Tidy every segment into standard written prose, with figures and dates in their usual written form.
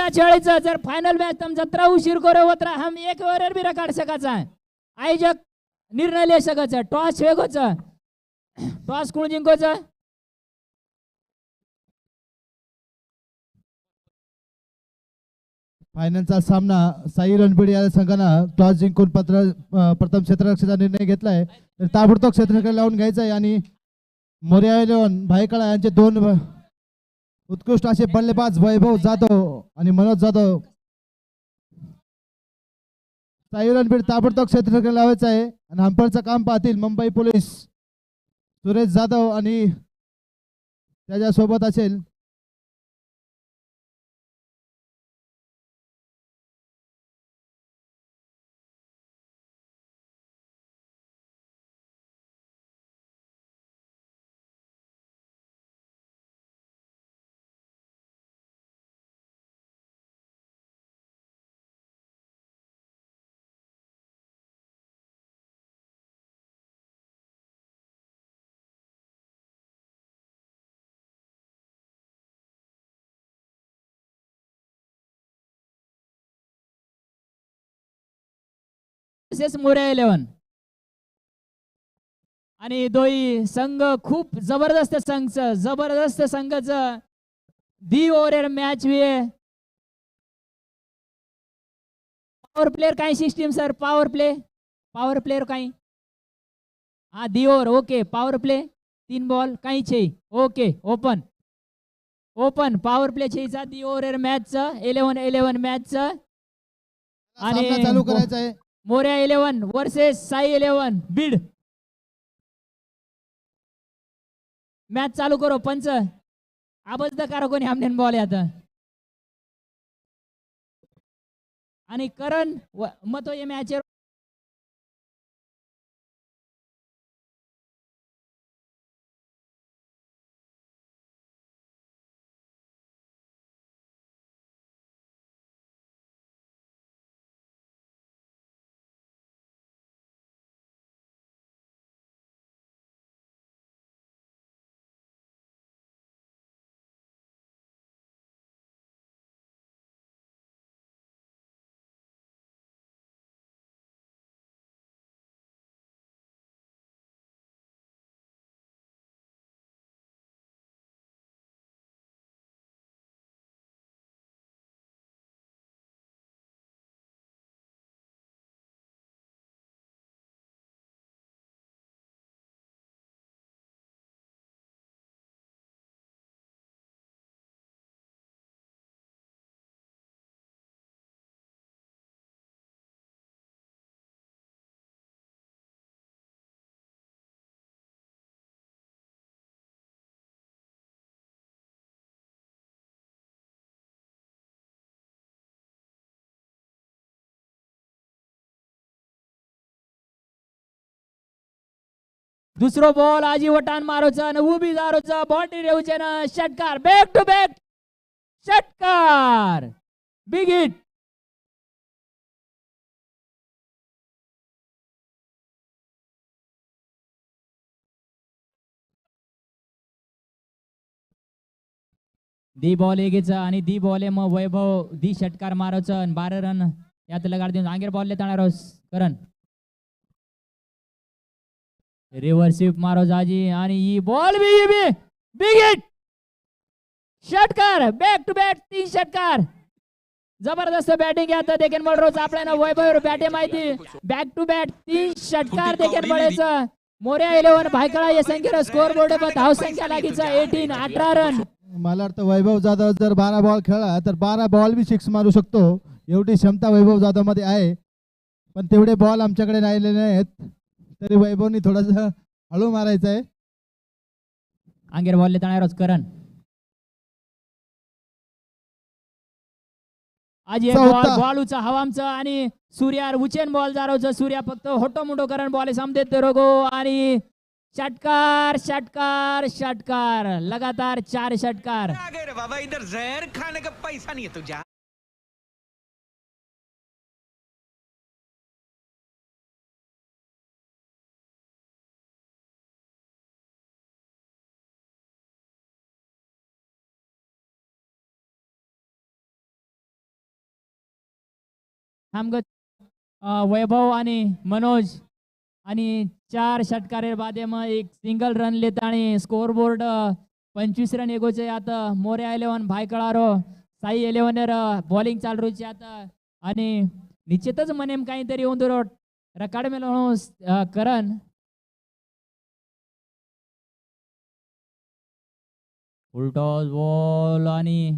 खेळायचं जर final match तुमचा त्र उशीर करो वत्र हम एक ओव्हर भी काढ सकाचा आयोजक निर्णय ले सकाचा टॉस वेगोच टॉस कोण जिंकोच फायनलचा सामना साई रणबीड या संघानं टॉस जिंकून प्रथम क्षेत्ररक्षणाचा निर्णय घेतलाय तर ताबडतोब क्षेत्ररक्षण लावून घ्यायचं आहे आणि मोरया 11 भायखळा यांचे दोन उत्कृष्ट असे बल्लेबाज वैभव जाधव आणि मनोज जाधव साई रणबीड ताबडतोब क्षेत्ररक्षण लावायचं आहे आणि हंपरचं काम पाहतील मुंबई पोलीस सुरेश जाधव आणि त्याच्यासोबत असेल मोरया 11 आणि दोई संघ खूप जबरदस्त संघाचं दी ओव्हर मॅच वे पॉवर प्लेयर काही सिस्टीम सर पॉवर प्लेयर काही हा the over okay power play 3 ball काही छे ओके ओपन पॉवर प्ले छेचा दी ओव्हर मॅच 11 मॅच आणि चालू करायचा आहे मोरया 11 वर्सेस साई 11 बीड मॅच चालू करो पंच आबज करो कोणी हमने बॉल आता आणि करण मतो ये मॅच दुसरो बॉल आजी वटान मारोचा न उभी जारोचा बॉडी रेवचे ना षटकार बॅक टू बॅक षटकार बिग हिट दी बॉल एगेचा आणि दी बॉल मग वैभव दी षटकार मारोचा 12 रन यात लगाड देऊन आंगेर बॉल लेताना करण रिव्हर्सिप मारो जाजी आणि ही बॉल बिग हिट षटकार बॅक टू बॅक 3 षटकार जबरदस्त बॅटिंग आता देखील बॉल रोज आपल्याला वैभव बॅटे माहिती बॅक टू बॅक 3 षटकार देखील बळायचं मोरया 11 भायखळा या संख्येवर स्कोर बोर्ड पर धाव संख्या लागीचा 18 रन मला वाटतं वैभव जाधव जर 12 बॉल खेळला तर 12 बॉल बी 6 मारू शकतो एवढी क्षमता वैभव जाधव मध्ये आहे पण तेवढे बॉल आमच्याकडे राहिलेले नाहीत तरी वैभवनी थोडंसं हळू मारायचं आहे आंगेर बॉल लेताना करण आज एक बॉल उचा हवामचा आणि सूर्यार उचेन बॉल जारोचा सूर्या फक्त होटो मोठो करण बॉल समदेत रोगो आणि षटकार षटकार षटकार लगातार 4 षटकार बाबा इधर जहर खाने का पैसा नहीं है तुझा थांबगत वैभव आणि मनोज आणि 4 षटकारे बादे मग एक सिंगल रन लेत आणि स्कोर बोर्ड 25 रन एगोचे आता मोर्या 11 भायकळारो साई 11 बॉलिंग चालू रुची आता आणि निश्चितच मनेम काहीतरी येऊन दो रकाड मेलो करण उलटॉस बॉल आणि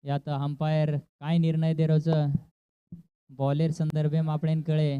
यात अंपायर काय निर्णय दे रोज बॉलर संदर्भे आपल्यान कळे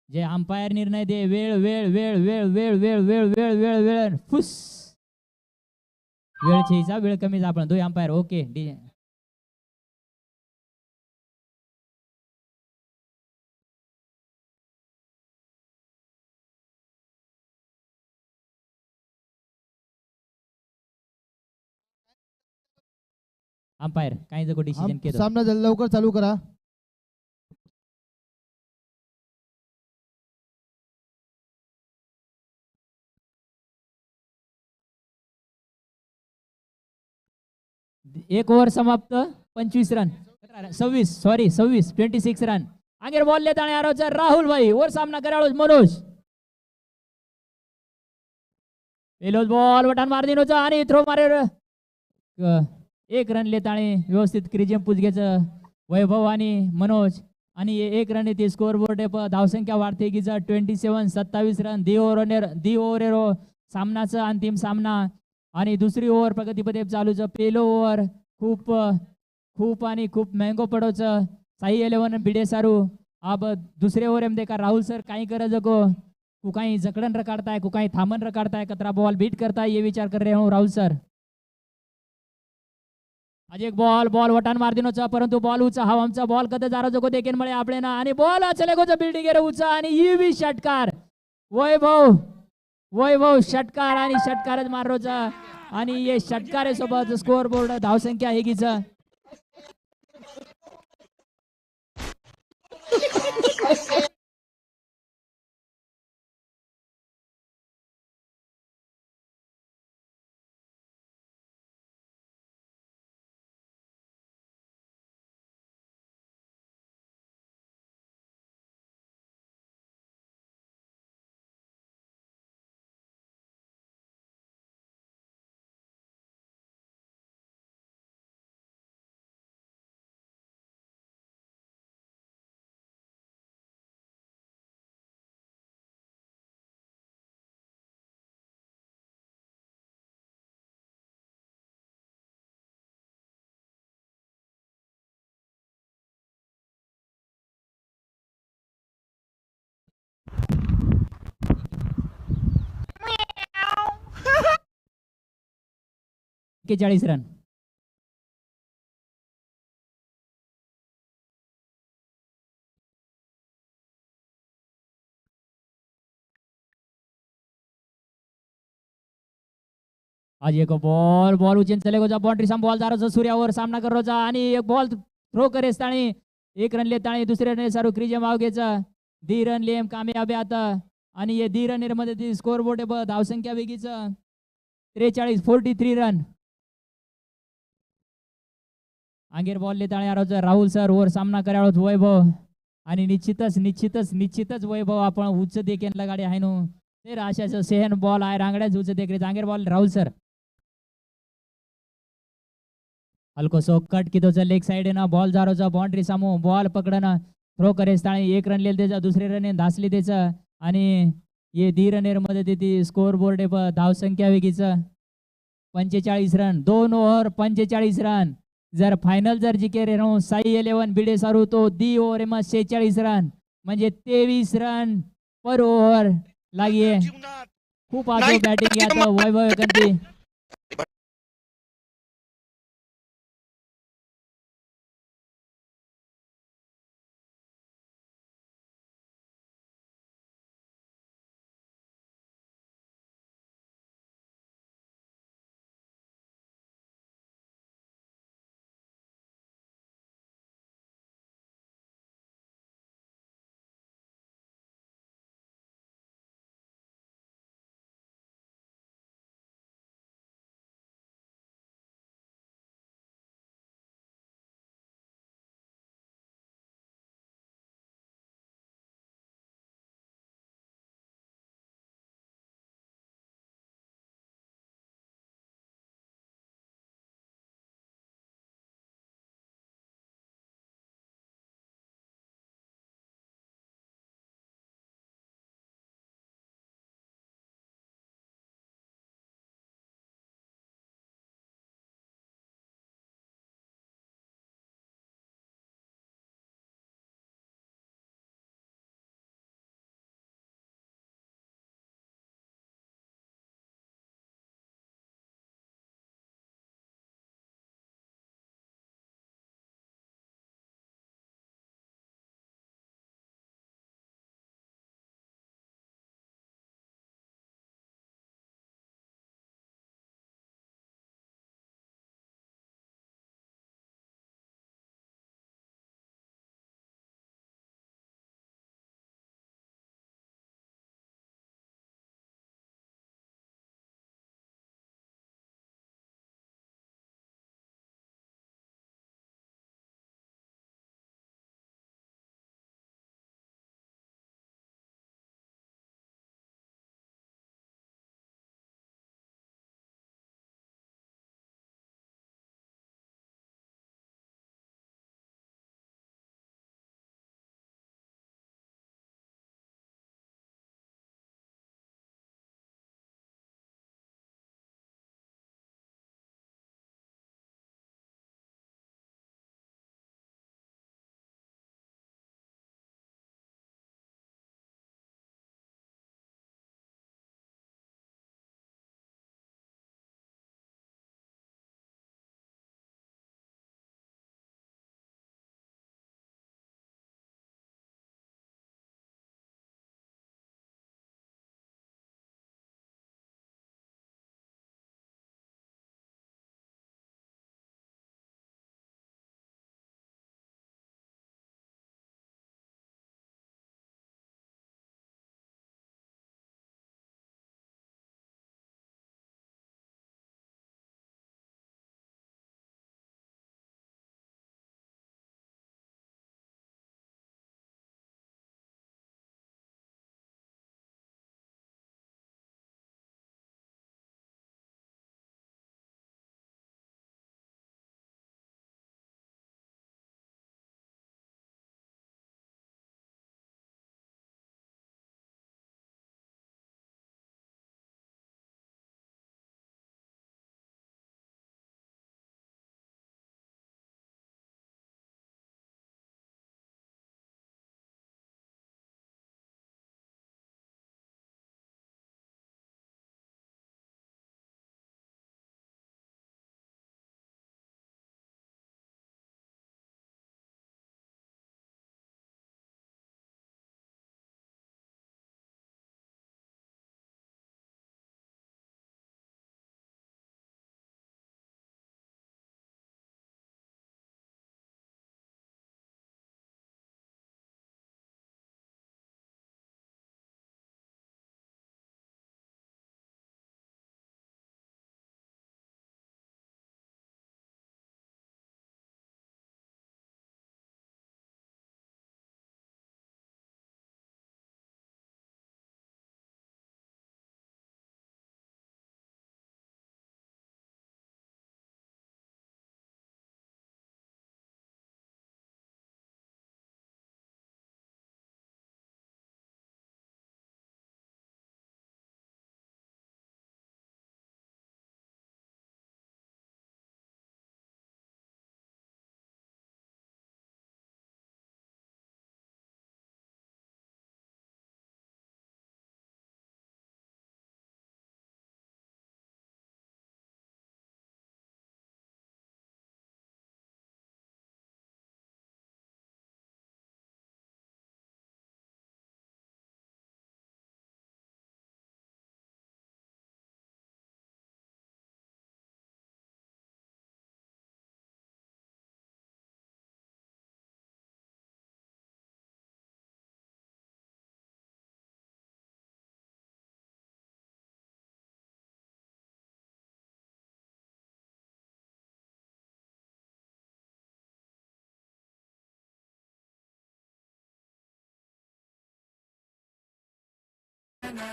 जे अंपायर निर्णय दे वेळ वेळ वेळ वेळ वेळ वेळ वेळ वेळ वेळ वेळ फुस वेळ छेचा वेळ कमी आपण दोन अंपायर ओके अंपायर काही जगो डिसिजन केलं सामना लवकर चालू करा. एक ओव्हर समाप्त 25 रन 26 रन आगे बॉल लेता आणि आरोचा राहुल भाई वर सामना कराळो मनोज पेलोज बॉल वटान मार दिनोचा आणि थ्रो मारे एक रन लेता आणि व्यवस्थित क्रिजम पुजगेचं वैभव आणि मनोज आणि एक रन येते स्कोर बोर्ड धावसंख्या वाढते की 27 रन दी ओव्हर सामनाचा अंतिम सामना आणि दुसरी ओव्हर प्रगतीपदे चालूचं पेलो ओव्हर खूप खूप आणि खूप महंगो पडोचं साई 11 भिडे सारू अब दुसरे ओव्हर एम देखा राहुल सर काही कर जगो कु काही जकडन रकाडताय कु काही थांबन रकाडताय कतरा बॉल बीट करताय ये विचार कर रहे हो राहुल सर आज एक बॉल वटान मार दिनोचा परंतु बॉल उचा हा आमचा बॉल कधी जारो जगो देखेन मळे आपले ना आणि बॉल चले गोचा बिल्डिंग रे उचा आणि ईवी षटकार वैभव षटकार आणि षटकारच मारोचा आणि ये षटकारे सोबत स्कोर बोर्ड धावसंख्या हे गीच के 40 रन आज एक बॉल उचेन चले गोजा बाउंड्री सम बॉल दारो सूर्यावर सामना कर रोजा आणि एक बॉल थ्रो करे ताणी एक रन लेताणी दुसरे रन सारू क्रिजे मावगेचा दी रन लेम कामयाबी आता आणि ये दी रन मध्ये ती स्कोर बोर्ड धावसंख्या वेगीच 43 रन आंगेर बॉल लेताणी आरोचा राहुल सर वर सामना कराळोत वैभव आणि निश्चितच वैभव आपण उच्च देखील लगाडी आहे नो ते आशाचं सेहन बॉल आहे रांगड्याच उच्च देखरे आंगेर बॉल राहुल सर हल्को सो कट की तो लेग साइड ना बॉल जारोचा बाउंड्री सामो बॉल पकडना थ्रो करे ताणी एक रन लेल त्याचा दुसरे रन धासली त्याचा आणि ये दी रनेर मध्ये देती स्कोर बोर्ड धावसंख्या वेगीच 45 रन 2 ओव्हर 45 रन जर फायनल जर जिके रे साई 11 बिडे सारू तो दी ओव्हर मग 46 रन म्हणजे 23 रन पर ओव्हर लागिये खूप आजो बॅटिंग यात वैभव कंती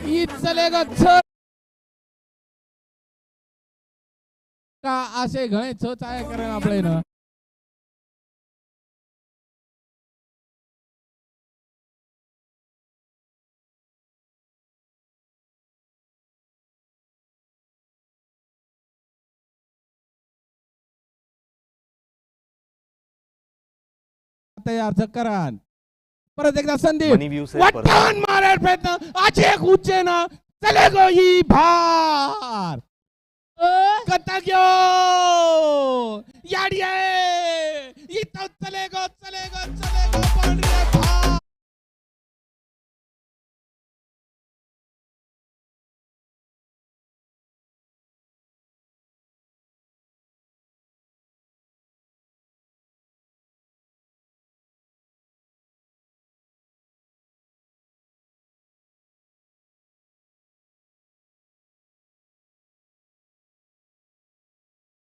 ही चलेगा छ का असे घणे छच आहे कारण आपले ना तयार करान परत एकदा संदीप मनी व्ह्यू सेट परत. वटान मारायला प्रयत्न आचे उच्चे ना चले गो ही भार कथा घ्यो याडी आहे इथं चले गो बाउंड्री आहे भार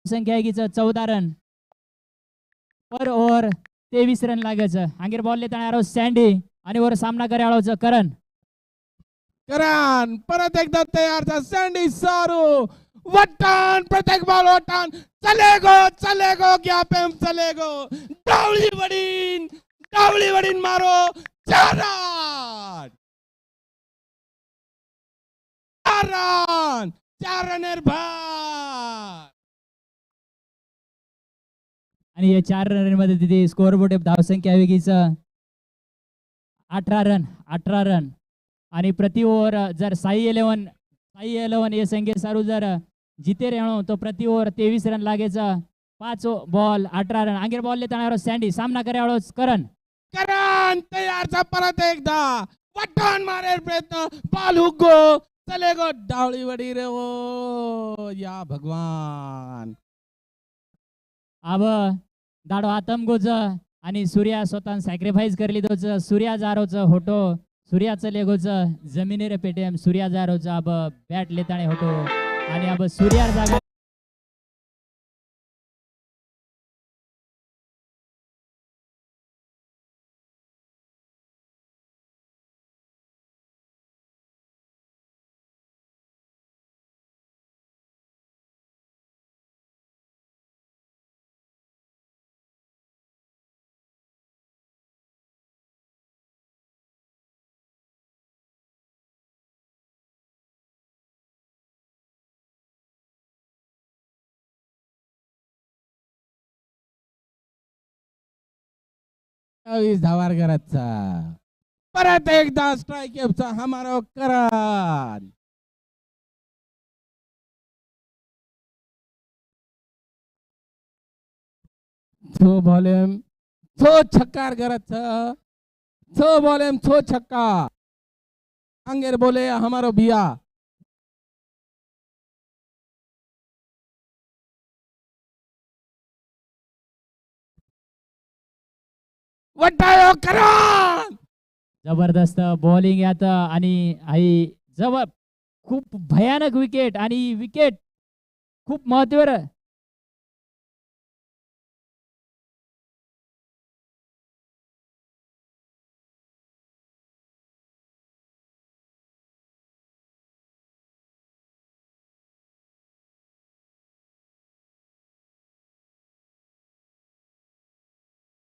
संख्या एकीचं 14 रन पर ओव्हर 23 रन लागायचं हांगेर बॉल लेताना आरो सँडी आणि वर सामना करायचं करण करान परत एकदा तयार था सँडी सारू वटान प्रत्येक बॉल वटान चले गो क्या पेम चले गो डावली वडीन मारो 4 रन भार आणि या 4 रन मध्ये तिथे स्कोअर बोर्ड धावसंख्या वेगळीच 18 रन आणि प्रति ओव्हर जर साई 11 ये संख्ये सारू जर जिते रेणो तो प्रति ओव्हर 23 रन लागायचं 5 बॉल 18 रन आंगेर बॉल लेताना सँडी सामना करायला करण तयार था परत एकदा वटान मारे प्रयत्न बॉल हुगो चले गो डावली वडी रे ओ या भगवान आब दाडो आतम गोज आणि सूर्या स्वतः सॅक्रिफाईस करली दोच सूर्या जारोच होटो सूर्याचं लेगोच जमिनीर पेटेम सूर्या जारोच अब बॅट लेताने होटो आणि अब सूर्या जागा धावारकरांचा परत एकदा स्ट्राईकचा हमारा करान छो बॉलेम छो छक्कार करायचा छो बॉलेम छो छक्का अंगेर बोले हमारो बिया वटायो करान जबरदस्त बॉलिंग यात आणि आई खूप भयानक विकेट आणि विकेट खूप महत्त्वाचं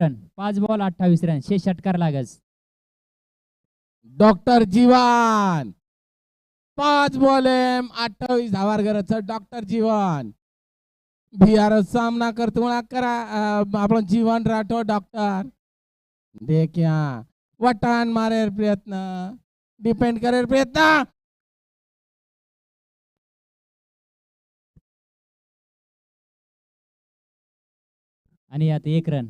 रन 5 बॉल 28 रन 6 षटकार लागस डॉक्टर जीवन 5 बॉलेम 28 धावार करायचं डॉक्टर जीवन बिहार सामना करतो करा आपण जीवन राठो डॉक्टर देखिया वटान मारे प्रयत्न डिपेंड करे प्रयत्न आणि यात 1 रन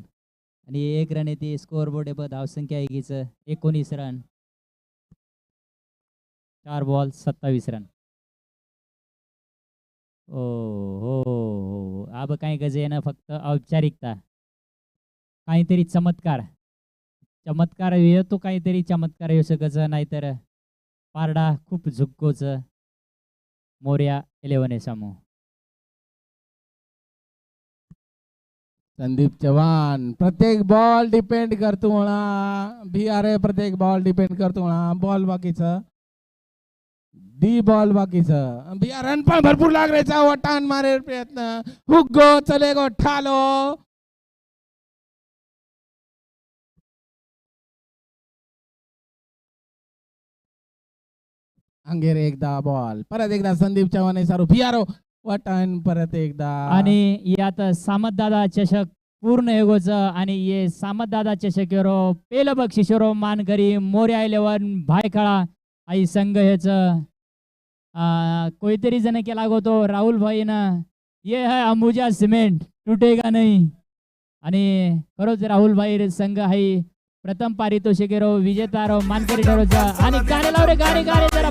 आणि 1 रन येते स्कोअर बोर्ड धावसंख्या एकीच 19 रन 4 बॉल 27 रन ओ हो अब काही गजे ना फक्त औपचारिकता काहीतरी चमत्कार येतो काहीतरी चमत्कार येऊ शकच नाहीतर पारडा खूप झुक्कोच मोर्या 11 समूह संदीप चव्हाण प्रत्येक बॉल डिपेंड करतो म्हणा बिहार प्रत्येक बॉल डिपेंड करतो म्हणा बॉल बाकीचं डी बॉल बाकीचं बिया रन पण भरपूर लागण्याचा वटान मारे प्रयत्न हुक गो चले गो ठालो अंगेर एकदा बॉल परत एकदा संदीप चव्हाण सारू फियारो वटान परत एकदा आणि यात सामत दादा चषक पूर्ण हेगोच आणि ये सामत दादा चषक रो पेल बक्षिसरो मानकरी मोर्या 11 भायखळा आई संघ हेच कोईतरी जण केला गो तो राहुल भाई ना ये है अंबुजा सिमेंट टूटेगा नहीं आणि खरोच राहुल भाई संघ हाई प्रथम पारितोषिक रो विजेता रो मानकरी ठरोचा आणि गाणे लाव रे गाणे गाणे जरा